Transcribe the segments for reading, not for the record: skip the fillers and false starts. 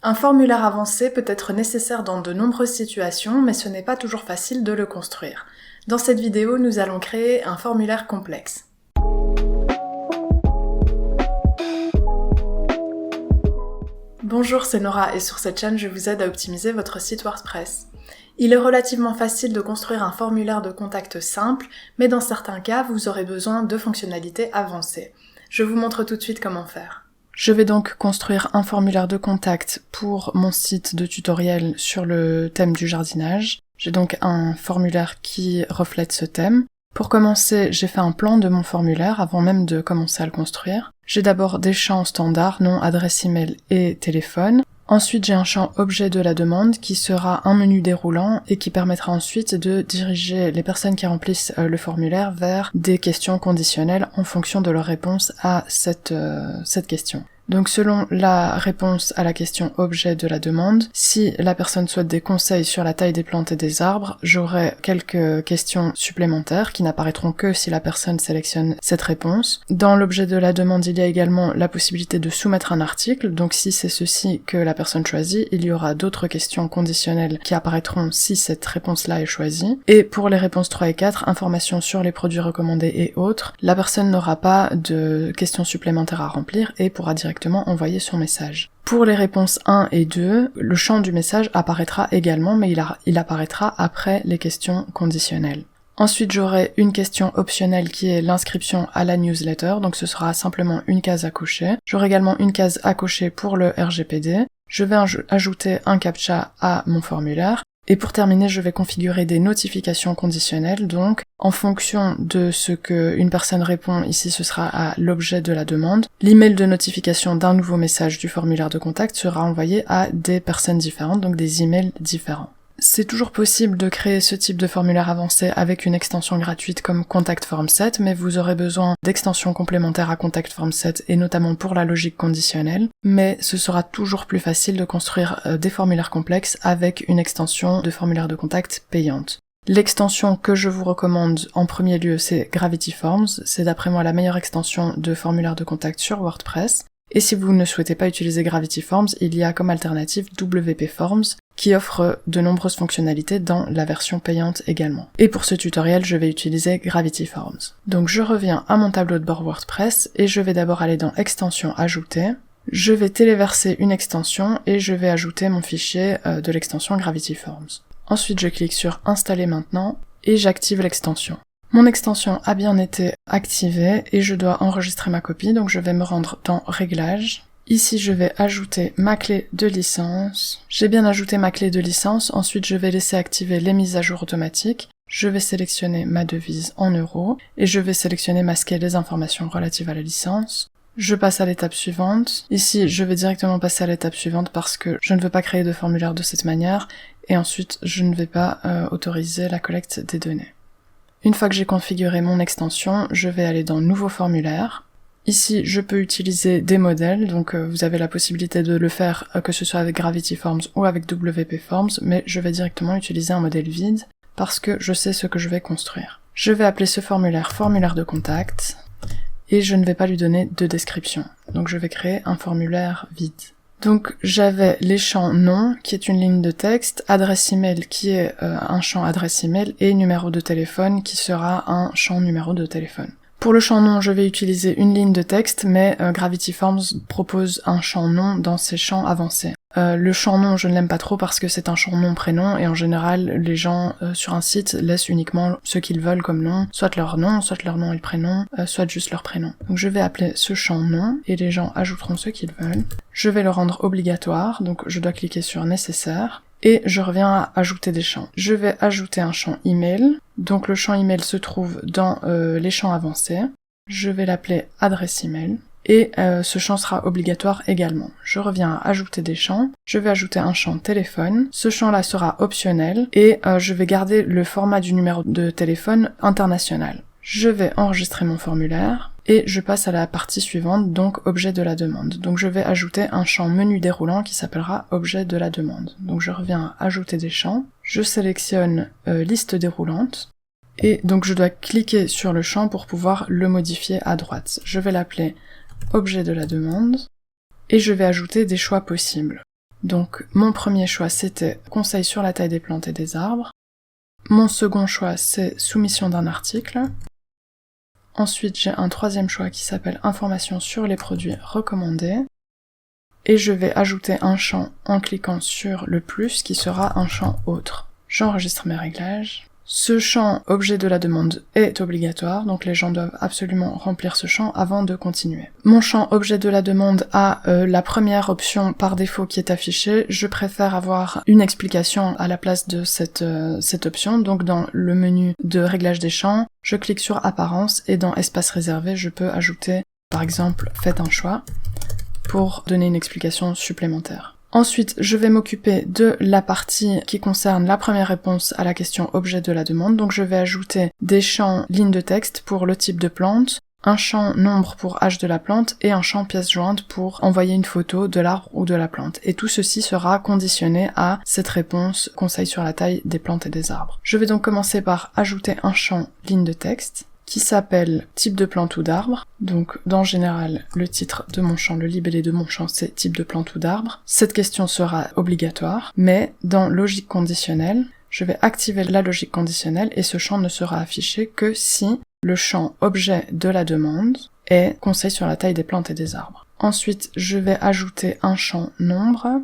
Un formulaire avancé peut être nécessaire dans de nombreuses situations, mais ce n'est pas toujours facile de le construire. Dans cette vidéo, nous allons créer un formulaire complexe. Bonjour, c'est Nora et sur cette chaîne, je vous aide à optimiser votre site WordPress. Il est relativement facile de construire un formulaire de contact simple, mais dans certains cas, vous aurez besoin de fonctionnalités avancées. Je vous montre tout de suite comment faire. Je vais donc construire un formulaire de contact pour mon site de tutoriel sur le thème du jardinage. J'ai donc un formulaire qui reflète ce thème. Pour commencer, j'ai fait un plan de mon formulaire avant même de commencer à le construire. J'ai d'abord des champs standards, nom, adresse email et téléphone. Ensuite, j'ai un champ objet de la demande qui sera un menu déroulant et qui permettra ensuite de diriger les personnes qui remplissent le formulaire vers des questions conditionnelles en fonction de leur réponse à cette question. Donc selon la réponse à la question objet de la demande, si la personne souhaite des conseils sur la taille des plantes et des arbres, j'aurai quelques questions supplémentaires qui n'apparaîtront que si la personne sélectionne cette réponse. Dans l'objet de la demande, il y a également la possibilité de soumettre un article, donc si c'est ceci que la personne choisit, il y aura d'autres questions conditionnelles qui apparaîtront si cette réponse-là est choisie. Et pour les réponses 3 et 4, informations sur les produits recommandés et autres, la personne n'aura pas de questions supplémentaires à remplir et pourra directement envoyer son message. Pour les réponses 1 et 2, le champ du message apparaîtra également, mais il apparaîtra après les questions conditionnelles. Ensuite, j'aurai une question optionnelle qui est l'inscription à la newsletter, donc ce sera simplement une case à cocher. J'aurai également une case à cocher pour le RGPD. Je vais ajouter un CAPTCHA à mon formulaire. Et pour terminer, je vais configurer des notifications conditionnelles, donc en fonction de ce que une personne répond, ici ce sera à l'objet de la demande, l'email de notification d'un nouveau message du formulaire de contact sera envoyé à des personnes différentes, donc des emails différents. C'est toujours possible de créer ce type de formulaire avancé avec une extension gratuite comme Contact Form 7, mais vous aurez besoin d'extensions complémentaires à Contact Form 7 et notamment pour la logique conditionnelle, mais ce sera toujours plus facile de construire des formulaires complexes avec une extension de formulaire de contact payante. L'extension que je vous recommande en premier lieu, c'est Gravity Forms, c'est d'après moi la meilleure extension de formulaire de contact sur WordPress. Et si vous ne souhaitez pas utiliser Gravity Forms, il y a comme alternative WP Forms, qui offre de nombreuses fonctionnalités dans la version payante également. Et pour ce tutoriel, je vais utiliser Gravity Forms. Donc je reviens à mon tableau de bord WordPress et je vais d'abord aller dans Extension ajouter. Je vais téléverser une extension et je vais ajouter mon fichier de l'extension Gravity Forms. Ensuite, je clique sur Installer maintenant et j'active l'extension. Mon extension a bien été activée et je dois enregistrer ma copie, donc je vais me rendre dans Réglages. Ici, je vais ajouter ma clé de licence. J'ai bien ajouté ma clé de licence, ensuite je vais laisser activer les mises à jour automatiques. Je vais sélectionner ma devise en euros et je vais sélectionner masquer les informations relatives à la licence. Je passe à l'étape suivante. Ici, je vais directement passer à l'étape suivante parce que je ne veux pas créer de formulaire de cette manière et ensuite je ne vais pas autoriser la collecte des données. Une fois que j'ai configuré mon extension, je vais aller dans Nouveau formulaire. Ici, je peux utiliser des modèles, donc vous avez la possibilité de le faire que ce soit avec Gravity Forms ou avec WP Forms, mais je vais directement utiliser un modèle vide parce que je sais ce que je vais construire. Je vais appeler ce formulaire formulaire de contact et je ne vais pas lui donner de description. Donc je vais créer un formulaire vide. Donc j'avais les champs nom, qui est une ligne de texte, adresse email qui est un champ adresse email, et numéro de téléphone qui sera un champ numéro de téléphone. Pour le champ nom, je vais utiliser une ligne de texte, mais Gravity Forms propose un champ nom dans ses champs avancés. Le champ nom, je ne l'aime pas trop parce que c'est un champ nom-prénom, et en général, les gens sur un site laissent uniquement ce qu'ils veulent comme nom, soit leur nom et le prénom, soit juste leur prénom. Donc je vais appeler ce champ nom, et les gens ajouteront ce qu'ils veulent. Je vais le rendre obligatoire, donc je dois cliquer sur nécessaire, et je reviens à ajouter des champs. Je vais ajouter un champ email, donc le champ email se trouve dans les champs avancés. Je vais l'appeler adresse email. Et ce champ sera obligatoire également. Je reviens à ajouter des champs. Je vais ajouter un champ téléphone. Ce champ-là sera optionnel et je vais garder le format du numéro de téléphone international. Je vais enregistrer mon formulaire et je passe à la partie suivante, donc objet de la demande. Donc je vais ajouter un champ menu déroulant qui s'appellera objet de la demande. Donc je reviens à ajouter des champs. Je sélectionne liste déroulante. Et donc je dois cliquer sur le champ pour pouvoir le modifier à droite. Je vais l'appeler objet de la demande et je vais ajouter des choix possibles. Donc mon premier choix c'était conseil sur la taille des plantes et des arbres. Mon second choix c'est soumission d'un article. Ensuite j'ai un troisième choix qui s'appelle information sur les produits recommandés. Et je vais ajouter un champ en cliquant sur le plus qui sera un champ autre. J'enregistre mes réglages. Ce champ objet de la demande est obligatoire, donc les gens doivent absolument remplir ce champ avant de continuer. Mon champ objet de la demande a la première option par défaut qui est affichée. Je préfère avoir une explication à la place de cette option, donc dans le menu de réglage des champs, je clique sur apparence et dans espace réservé, je peux ajouter par exemple faites un choix pour donner une explication supplémentaire. Ensuite, je vais m'occuper de la partie qui concerne la première réponse à la question objet de la demande. Donc je vais ajouter des champs lignes de texte pour le type de plante, un champ nombre pour âge de la plante et un champ pièce jointe pour envoyer une photo de l'arbre ou de la plante. Et tout ceci sera conditionné à cette réponse conseil sur la taille des plantes et des arbres. Je vais donc commencer par ajouter un champ ligne de texte qui s'appelle type de plante ou d'arbre. Donc, en général, le titre de mon champ, le libellé de mon champ, c'est type de plante ou d'arbre. Cette question sera obligatoire, mais dans logique conditionnelle, je vais activer la logique conditionnelle et ce champ ne sera affiché que si le champ objet de la demande est conseil sur la taille des plantes et des arbres. Ensuite, je vais ajouter un champ nombre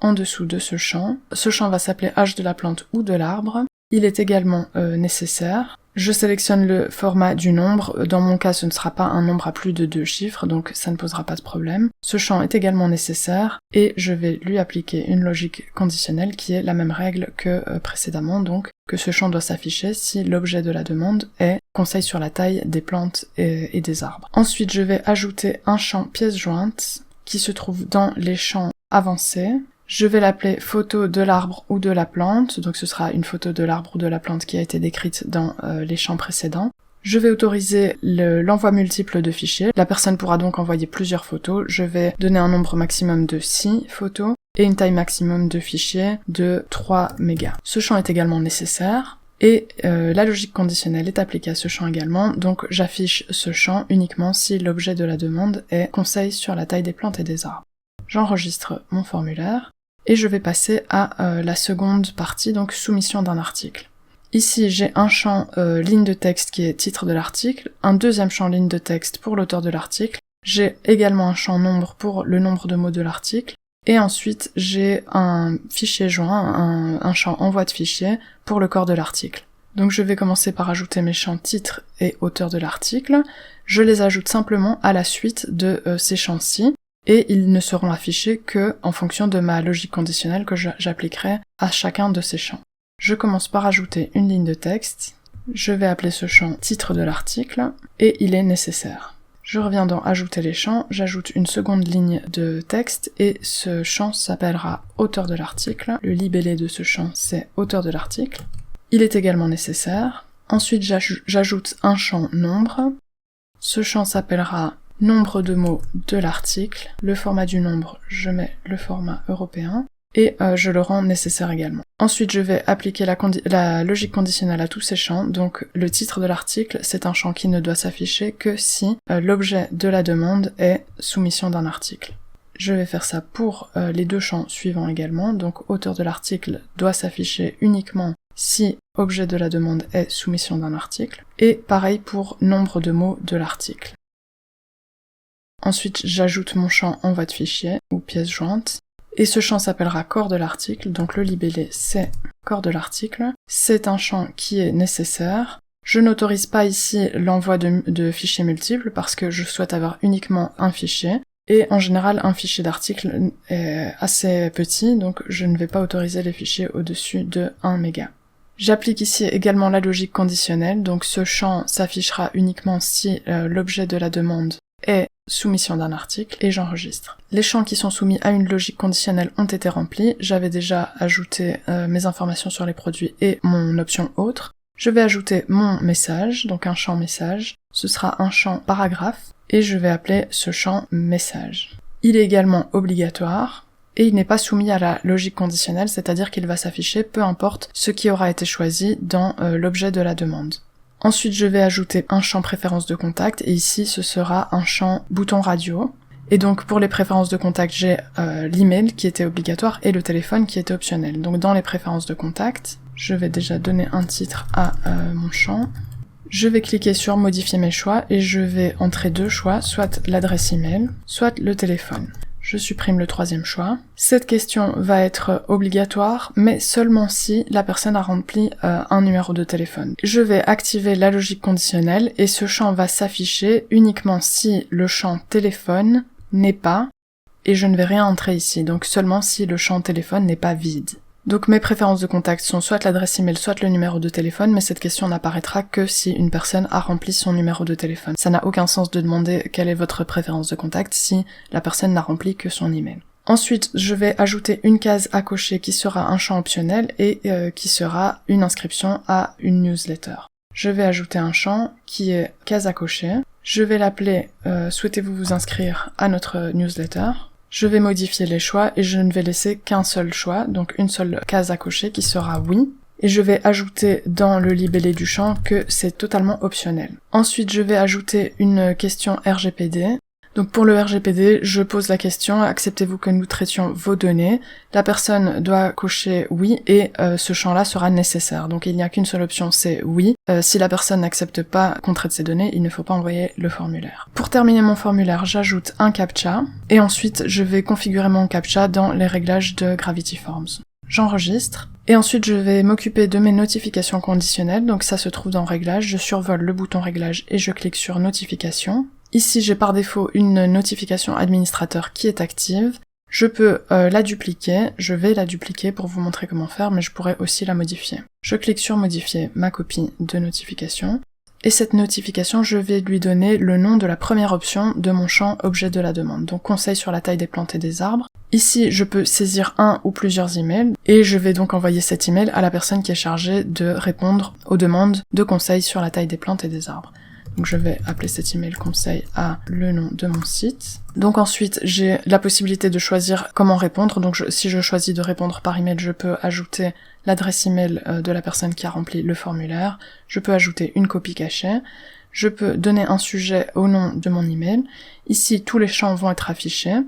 en dessous de ce champ. Ce champ va s'appeler âge de la plante ou de l'arbre. Il est également nécessaire. Je sélectionne le format du nombre. Dans mon cas, ce ne sera pas un nombre à plus de 2 chiffres, donc ça ne posera pas de problème. Ce champ est également nécessaire et je vais lui appliquer une logique conditionnelle qui est la même règle que précédemment, donc que ce champ doit s'afficher si l'objet de la demande est conseil sur la taille des plantes et des arbres. Ensuite, je vais ajouter un champ pièce jointe qui se trouve dans les champs avancés. Je vais l'appeler photo de l'arbre ou de la plante, donc ce sera une photo de l'arbre ou de la plante qui a été décrite dans les champs précédents. Je vais autoriser l'envoi multiple de fichiers. La personne pourra donc envoyer plusieurs photos. Je vais donner un nombre maximum de 6 photos et une taille maximum de fichiers de 3 mégas. Ce champ est également nécessaire. Et la logique conditionnelle est appliquée à ce champ également, donc j'affiche ce champ uniquement si l'objet de la demande est conseil sur la taille des plantes et des arbres. J'enregistre mon formulaire. Et je vais passer à la seconde partie, donc soumission d'un article. Ici, j'ai un champ ligne de texte qui est titre de l'article, un deuxième champ ligne de texte pour l'auteur de l'article, j'ai également un champ nombre pour le nombre de mots de l'article, et ensuite j'ai un fichier joint, un champ envoi de fichier pour le corps de l'article. Donc je vais commencer par ajouter mes champs titre et auteur de l'article, je les ajoute simplement à la suite de ces champs-ci, et ils ne seront affichés que en fonction de ma logique conditionnelle que j'appliquerai à chacun de ces champs. Je commence par ajouter une ligne de texte, je vais appeler ce champ titre de l'article, et il est nécessaire. Je reviens dans ajouter les champs, j'ajoute une seconde ligne de texte, et ce champ s'appellera auteur de l'article, le libellé de ce champ c'est auteur de l'article. Il est également nécessaire. Ensuite j'ajoute un champ nombre, ce champ s'appellera nombre de mots de l'article, le format du nombre, je mets le format européen, et je le rends nécessaire également. Ensuite, je vais appliquer la logique conditionnelle à tous ces champs, donc le titre de l'article, c'est un champ qui ne doit s'afficher que si l'objet de la demande est soumission d'un article. Je vais faire ça pour les deux champs suivants également, donc auteur de l'article doit s'afficher uniquement si objet de la demande est soumission d'un article, et pareil pour nombre de mots de l'article. Ensuite, j'ajoute mon champ envoi de fichier, ou pièce jointe, et ce champ s'appellera corps de l'article, donc le libellé c'est corps de l'article. C'est un champ qui est nécessaire. Je n'autorise pas ici l'envoi de fichiers multiples parce que je souhaite avoir uniquement un fichier, et en général un fichier d'article est assez petit, donc je ne vais pas autoriser les fichiers au-dessus de 1 méga. J'applique ici également la logique conditionnelle, donc ce champ s'affichera uniquement si l'objet de la demande est soumission d'un article, et j'enregistre. Les champs qui sont soumis à une logique conditionnelle ont été remplis, j'avais déjà ajouté mes informations sur les produits et mon option autre. Je vais ajouter mon message, donc un champ message, ce sera un champ paragraphe, et je vais appeler ce champ message. Il est également obligatoire, et il n'est pas soumis à la logique conditionnelle, c'est-à-dire qu'il va s'afficher peu importe ce qui aura été choisi dans l'objet de la demande. Ensuite, je vais ajouter un champ préférence de contact, et ici, ce sera un champ bouton radio. Et donc pour les préférences de contact, j'ai l'email qui était obligatoire et le téléphone qui était optionnel. Donc dans les préférences de contact, je vais déjà donner un titre à mon champ. Je vais cliquer sur modifier mes choix et je vais entrer 2 choix, soit l'adresse email, soit le téléphone. Je supprime le 3e choix. Cette question va être obligatoire, mais seulement si la personne a rempli un numéro de téléphone. Je vais activer la logique conditionnelle et ce champ va s'afficher uniquement si le champ téléphone n'est pas, et je ne vais rien entrer ici, donc seulement si le champ téléphone n'est pas vide. Donc mes préférences de contact sont soit l'adresse email, soit le numéro de téléphone, mais cette question n'apparaîtra que si une personne a rempli son numéro de téléphone. Ça n'a aucun sens de demander quelle est votre préférence de contact si la personne n'a rempli que son email. Ensuite, je vais ajouter une case à cocher qui sera un champ optionnel et qui sera une inscription à une newsletter. Je vais ajouter un champ qui est case à cocher. Je vais l'appeler souhaitez-vous vous inscrire à notre newsletter. Je vais modifier les choix et je ne vais laisser qu'un seul choix, donc une seule case à cocher qui sera oui. Et je vais ajouter dans le libellé du champ que c'est totalement optionnel. Ensuite, je vais ajouter une question RGPD. Donc pour le RGPD, je pose la question, acceptez-vous que nous traitions vos données? La personne doit cocher oui et ce champ-là sera nécessaire. Donc il n'y a qu'une seule option, c'est oui. Si la personne n'accepte pas qu'on traite ses données, il ne faut pas envoyer le formulaire. Pour terminer mon formulaire, j'ajoute un CAPTCHA et ensuite je vais configurer mon CAPTCHA dans les réglages de Gravity Forms. J'enregistre et ensuite je vais m'occuper de mes notifications conditionnelles. Donc ça se trouve dans Réglages, je survole le bouton Réglages et je clique sur Notification. Ici, j'ai par défaut une notification administrateur qui est active. Je peux la dupliquer, je vais la dupliquer pour vous montrer comment faire, mais je pourrais aussi la modifier. Je clique sur modifier ma copie de notification, et cette notification, je vais lui donner le nom de la première option de mon champ objet de la demande, donc conseil sur la taille des plantes et des arbres. Ici, je peux saisir un ou plusieurs emails, et je vais donc envoyer cet email à la personne qui est chargée de répondre aux demandes de conseils sur la taille des plantes et des arbres. Donc je vais appeler cet email conseil à le nom de mon site. Donc ensuite, j'ai la possibilité de choisir comment répondre. Donc si je choisis de répondre par email, je peux ajouter l'adresse email de la personne qui a rempli le formulaire. Je peux ajouter une copie cachée. Je peux donner un sujet au nom de mon email. Ici, tous les champs vont être affichés.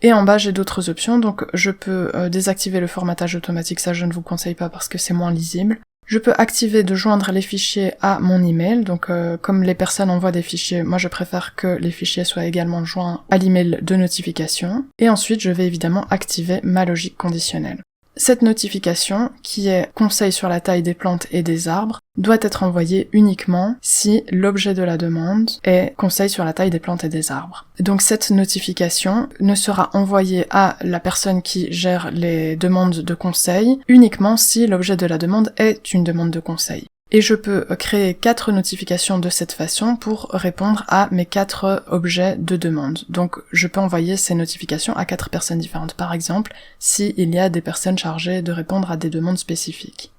Et en bas, j'ai d'autres options. Donc je peux désactiver le formatage automatique. Ça, je ne vous conseille pas parce que c'est moins lisible. Je peux activer de joindre les fichiers à mon email, donc comme les personnes envoient des fichiers, moi je préfère que les fichiers soient également joints à l'email de notification. Et ensuite je vais évidemment activer ma logique conditionnelle. Cette notification, qui est conseil sur la taille des plantes et des arbres, doit être envoyée uniquement si l'objet de la demande est conseil sur la taille des plantes et des arbres. Donc cette notification ne sera envoyée à la personne qui gère les demandes de conseil uniquement si l'objet de la demande est une demande de conseil. Et je peux créer 4 notifications de cette façon pour répondre à mes 4 objets de demande. Donc je peux envoyer ces notifications à 4 personnes différentes, par exemple, s'il y a des personnes chargées de répondre à des demandes spécifiques.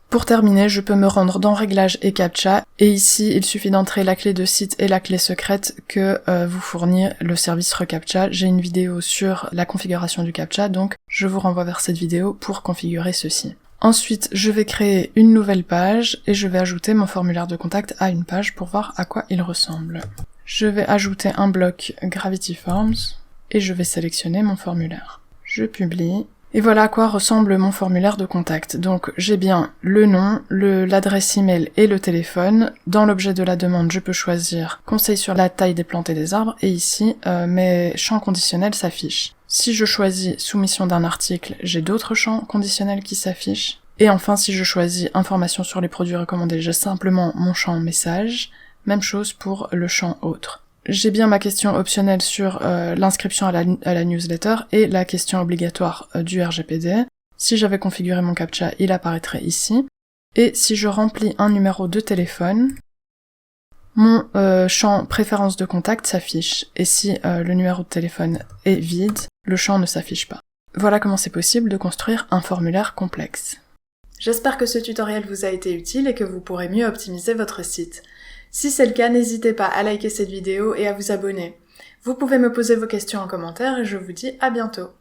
Pour terminer, je peux me rendre dans Réglages et CAPTCHA, et ici il suffit d'entrer la clé de site et la clé secrète que vous fournit le service reCAPTCHA. J'ai une vidéo sur la configuration du CAPTCHA, donc je vous renvoie vers cette vidéo pour configurer ceci. Ensuite, je vais créer une nouvelle page et je vais ajouter mon formulaire de contact à une page pour voir à quoi il ressemble. Je vais ajouter un bloc Gravity Forms et je vais sélectionner mon formulaire. Je publie. Et voilà à quoi ressemble mon formulaire de contact. Donc j'ai bien le nom, l'adresse email et le téléphone. Dans l'objet de la demande, je peux choisir conseil sur la taille des plantes et des arbres et ici mes champs conditionnels s'affichent. Si je choisis soumission d'un article, j'ai d'autres champs conditionnels qui s'affichent. Et enfin, si je choisis information sur les produits recommandés, j'ai simplement mon champ message. Même chose pour le champ autre. J'ai bien ma question optionnelle sur l'inscription à la newsletter et la question obligatoire du RGPD. Si j'avais configuré mon CAPTCHA, il apparaîtrait ici. Et si je remplis un numéro de téléphone, mon champ préférence de contact s'affiche. Et si le numéro de téléphone est vide, le champ ne s'affiche pas. Voilà comment c'est possible de construire un formulaire complexe. J'espère que ce tutoriel vous a été utile et que vous pourrez mieux optimiser votre site. Si c'est le cas, n'hésitez pas à liker cette vidéo et à vous abonner. Vous pouvez me poser vos questions en commentaire et je vous dis à bientôt.